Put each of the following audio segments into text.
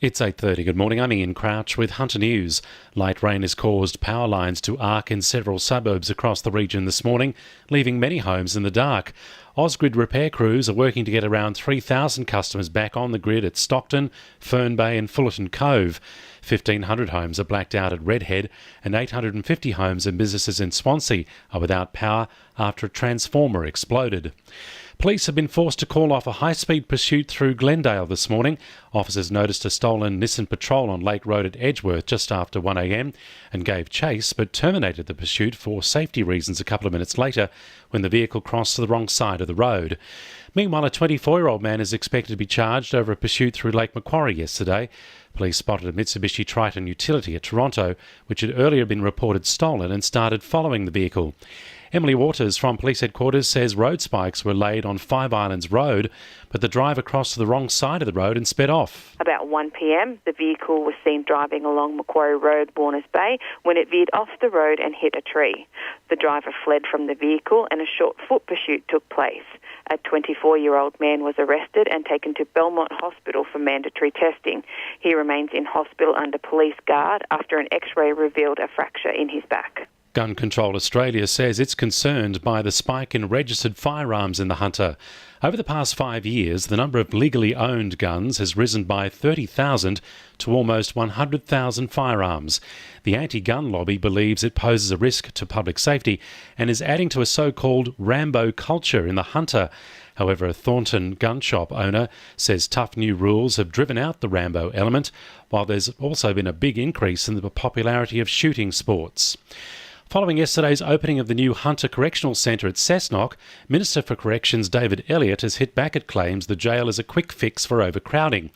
It's 8:30. Good morning. I'm Ian Crouch with Hunter News. Light rain has caused power lines to arc in several suburbs across the region this morning, leaving many homes in the dark. Ausgrid repair crews are working to get around 3,000 customers back on the grid at Stockton, Fern Bay and Fullerton Cove. 1,500 homes are blacked out at Redhead and 850 homes and businesses in Swansea are without power after a transformer exploded. Police have been forced to call off a high-speed pursuit through Glendale this morning. Officers noticed a stolen Nissan Patrol on Lake Road at Edgeworth just after 1 a.m. and gave chase, but terminated the pursuit for safety reasons a couple of minutes later when the vehicle crossed to the wrong side of the road. Meanwhile, a 24-year-old man is expected to be charged over a pursuit through Lake Macquarie yesterday. Police spotted a Mitsubishi Triton utility at Toronto, which had earlier been reported stolen, and started following the vehicle. Emily Waters from Police Headquarters says road spikes were laid on Five Islands Road, but the driver crossed to the wrong side of the road and sped off. About 1 p.m, the vehicle was seen driving along Macquarie Road, Warners Bay, when it veered off the road and hit a tree. The driver fled from the vehicle and a short foot pursuit took place. A 24-year-old man was arrested and taken to Belmont Hospital for mandatory testing. He remains in hospital under police guard after an X-ray revealed a fracture in his back. Gun Control Australia says it's concerned by the spike in registered firearms in the Hunter. Over the past 5 years, the number of legally owned guns has risen by 30,000 to almost 100,000 firearms. The anti-gun lobby believes it poses a risk to public safety and is adding to a so-called Rambo culture in the Hunter. However, a Thornton gun shop owner says tough new rules have driven out the Rambo element, while there's also been a big increase in the popularity of shooting sports. Following yesterday's opening of the new Hunter Correctional Centre at Cessnock, Minister for Corrections David Elliott has hit back at claims the jail is a quick fix for overcrowding.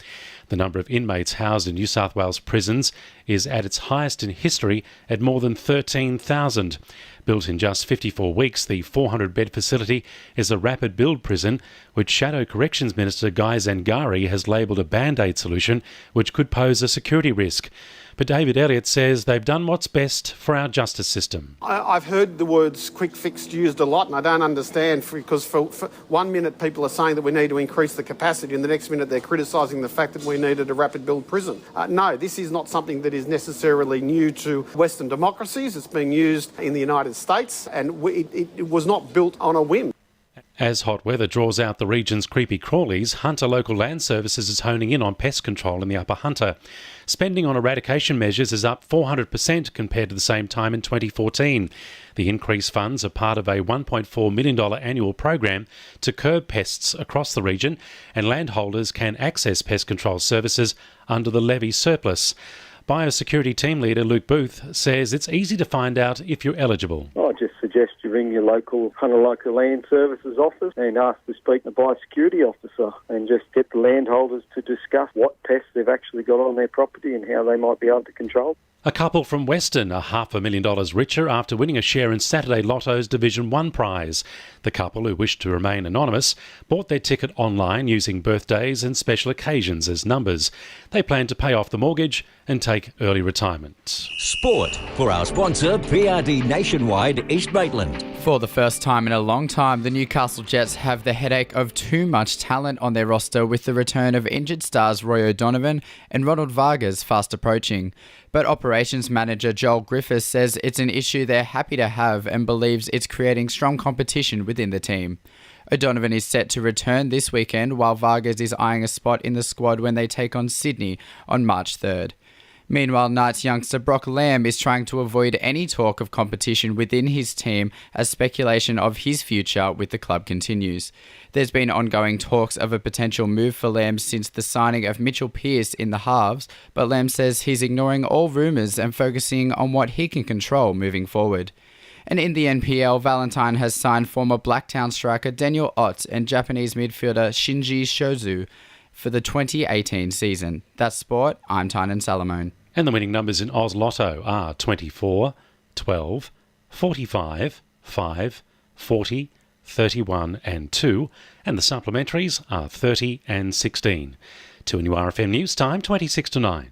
The number of inmates housed in New South Wales prisons is at its highest in history at more than 13,000. Built in just 54 weeks, the 400-bed facility is a rapid build prison, which Shadow Corrections Minister Guy Zangari has labelled a band-aid solution which could pose a security risk. But David Elliott says they've done what's best for our justice system. I've heard the words quick fix used a lot, and I don't understand, because for 1 minute people are saying that we need to increase the capacity and the next minute they're criticising the fact that we needed a rapid build prison. No, this is not something that is necessarily new to Western democracies. It's being used in the United States and it was not built on a whim. As hot weather draws out the region's creepy crawlies, Hunter Local Land Services is honing in on pest control in the Upper Hunter. Spending on eradication measures is up 400% compared to the same time in 2014. The increased funds are part of a $1.4 million annual program to curb pests across the region, and landholders can access pest control services under the levy surplus. Biosecurity team leader Luke Booth says it's easy to find out if you're eligible. I just suggest you ring your local Hunter Local Land Services office and ask to speak to the biosecurity officer and just get the landholders to discuss what pests they've actually got on their property and how they might be able to control. A couple from Western are $500,000 richer after winning a share in Saturday Lotto's Division 1 prize. The couple, who wished to remain anonymous, bought their ticket online using birthdays and special occasions as numbers. They plan to pay off the mortgage and take early retirement. Sport for our sponsor, PRD Nationwide East Maitland. For the first time in a long time, the Newcastle Jets have the headache of too much talent on their roster, with the return of injured stars Roy O'Donovan and Ronald Vargas fast approaching. But operations manager Joel Griffiths says it's an issue they're happy to have and believes it's creating strong competition within the team. O'Donovan is set to return this weekend, while Vargas is eyeing a spot in the squad when they take on Sydney on March 3rd. Meanwhile, Knights youngster Brock Lamb is trying to avoid any talk of competition within his team as speculation of his future with the club continues. There's been ongoing talks of a potential move for Lamb since the signing of Mitchell Pearce in the halves, but Lamb says he's ignoring all rumours and focusing on what he can control moving forward. And in the NPL, Valentine has signed former Blacktown striker Daniel Ott and Japanese midfielder Shinji Shozu for the 2018 season. That's sport. I'm Tynan Salamone. And the winning numbers in Oz Lotto are 24, 12, 45, 5, 40, 31 and 2, and the supplementaries are 30 and 16. 2NURFM News Time, 26 to 9.